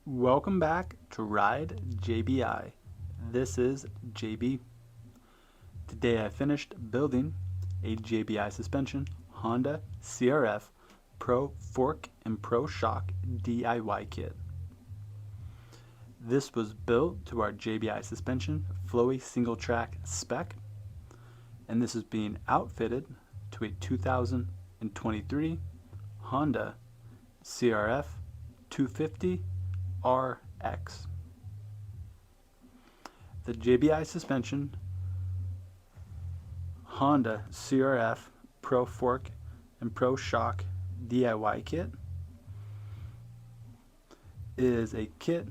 Welcome back to Ride JBI. This is JB. Today I finished building a JBI suspension Honda CRF Pro Fork and Pro Shock DIY kit. This was built to our JBI suspension Flowy single track Spec, and this is being outfitted to a 2023 Honda CRF 250RX. The JBI suspension Honda CRF Pro Fork and Pro Shock DIY kit is a kit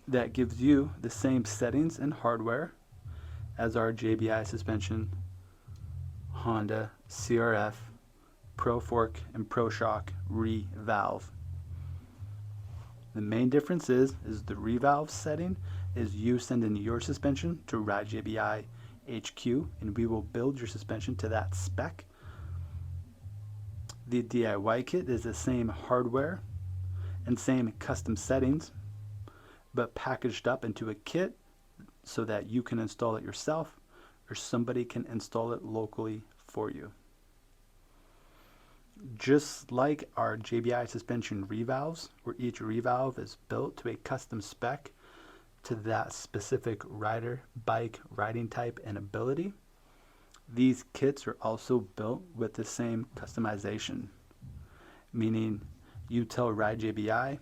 that gives you the same settings and hardware as our JBI suspension Honda CRF Pro Fork and Pro Shock revalve. The main difference is the revalve setting is you sending your suspension to Ride JBI HQ, and we will build your suspension to that spec. The DIY kit is the same hardware and same custom settings, but packaged up into a kit so that you can install it yourself or somebody can install it locally for you. Just like our JBI suspension revalves, where each revalve is built to a custom spec to that specific rider, bike, riding type, and ability, these kits are also built with the same customization. Meaning, you tell Ride JBI,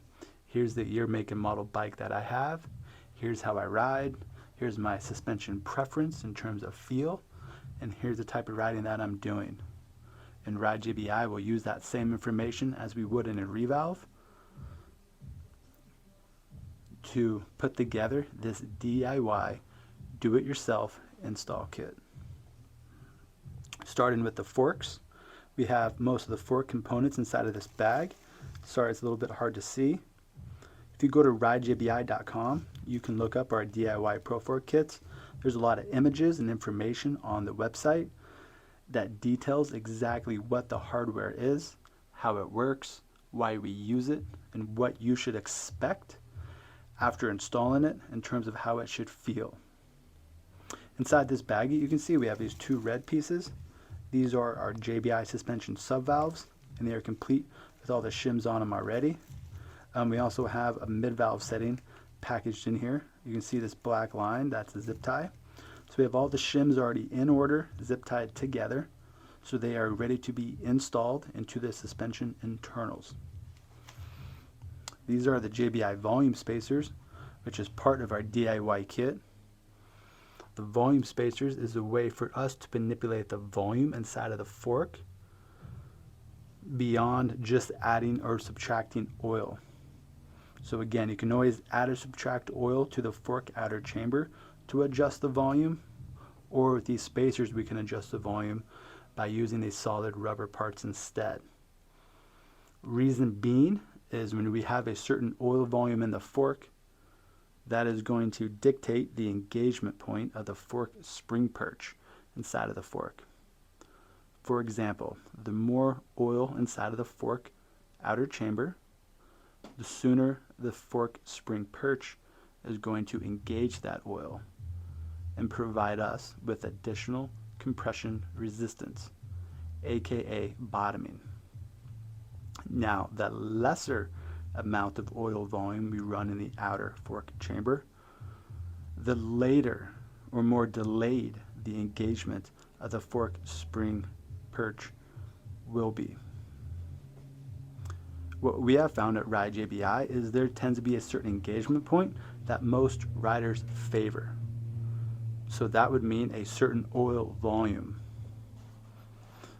here's the year, make, and model bike that I have, here's how I ride, here's my suspension preference in terms of feel, and here's the type of riding that I'm doing. And Ride JBI will use that same information as we would in a revalve to put together this DIY do-it-yourself install kit. Starting with the forks, we have most of the fork components inside of this bag. Sorry, it's a little bit hard to see. If you go to ridejbi.com, you can look up our DIY Pro Fork kits. There's a lot of images and information on the website that details exactly what the hardware is, how it works, why we use it, and what you should expect after installing it in terms of how it should feel. Inside this baggie, you can see we have these two red pieces. These are our JBI suspension subvalves, and they are complete with all the shims on them already. We also have a mid-valve setting packaged in here. You can see this black line, that's the zip tie. So we have all the shims already in order, zip tied together, so they are ready to be installed into the suspension internals. These are the JBI volume spacers, which is part of our DIY kit. The volume spacers is a way for us to manipulate the volume inside of the fork beyond just adding or subtracting oil. So again, you can always add or subtract oil to the fork outer chamber to adjust the volume, or with these spacers we can adjust the volume by using these solid rubber parts instead. Reason being is when we have a certain oil volume in the fork, that is going to dictate the engagement point of the fork spring perch inside of the fork. For example, the more oil inside of the fork outer chamber, the sooner the fork spring perch is going to engage that oil and provide us with additional compression resistance, aka bottoming. Now, the lesser amount of oil volume we run in the outer fork chamber, the later or more delayed the engagement of the fork spring perch will be. What we have found at Ride JBI is there tends to be a certain engagement point that most riders favor. So that would mean a certain oil volume.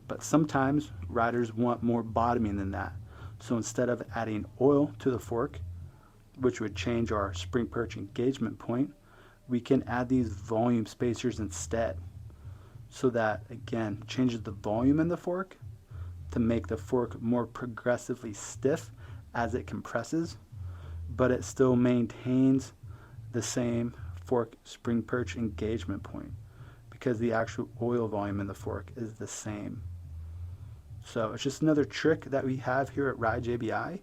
But sometimes riders want more bottoming than that. So instead of adding oil to the fork, which would change our spring perch engagement point, we can add these volume spacers instead. So that, again, changes the volume in the fork to make the fork more progressively stiff as it compresses, but it still maintains the same fork spring perch engagement point because the actual oil volume in the fork is the same. So it's just another trick that we have here at Ride JBI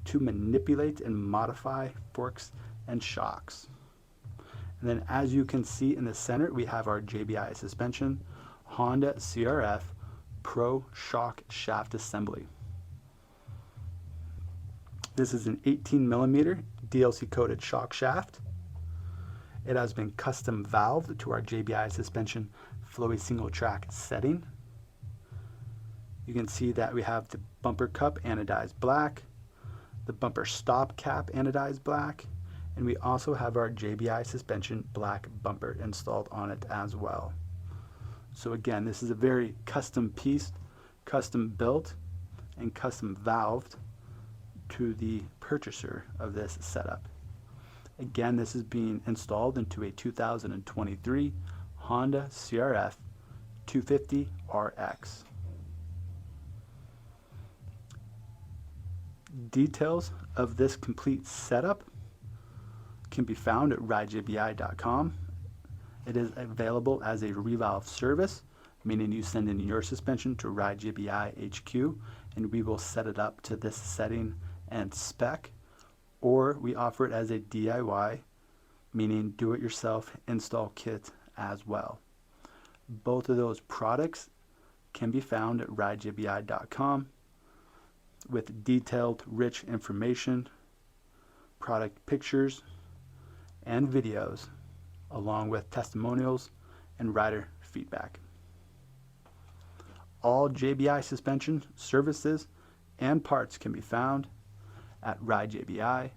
to manipulate and modify forks and shocks. And then as you can see in the center, we have our JBI suspension, Honda CRF Pro Shock Shaft Assembly. This is an 18mm DLC coated shock shaft. It has been custom valved to our JBI suspension Flowy single track setting. You can see that we have the bumper cup anodized black, the bumper stop cap anodized black, and we also have our JBI suspension black bumper installed on it as well. So again, this is a very custom piece, custom built, and custom valved to the purchaser of this setup. Again, this is being installed into a 2023 Honda CRF 250RX. Details of this complete setup can be found at ridejbi.com. It is available as a revalve service, meaning you send in your suspension to RideJBI HQ and we will set it up to this setting and spec, or we offer it as a DIY, meaning do-it-yourself install kit as well. Both of those products can be found at ridejbi.com with detailed, rich information, product pictures, and videos, along with testimonials and rider feedback. All JBI suspension services and parts can be found at ridejbi.com.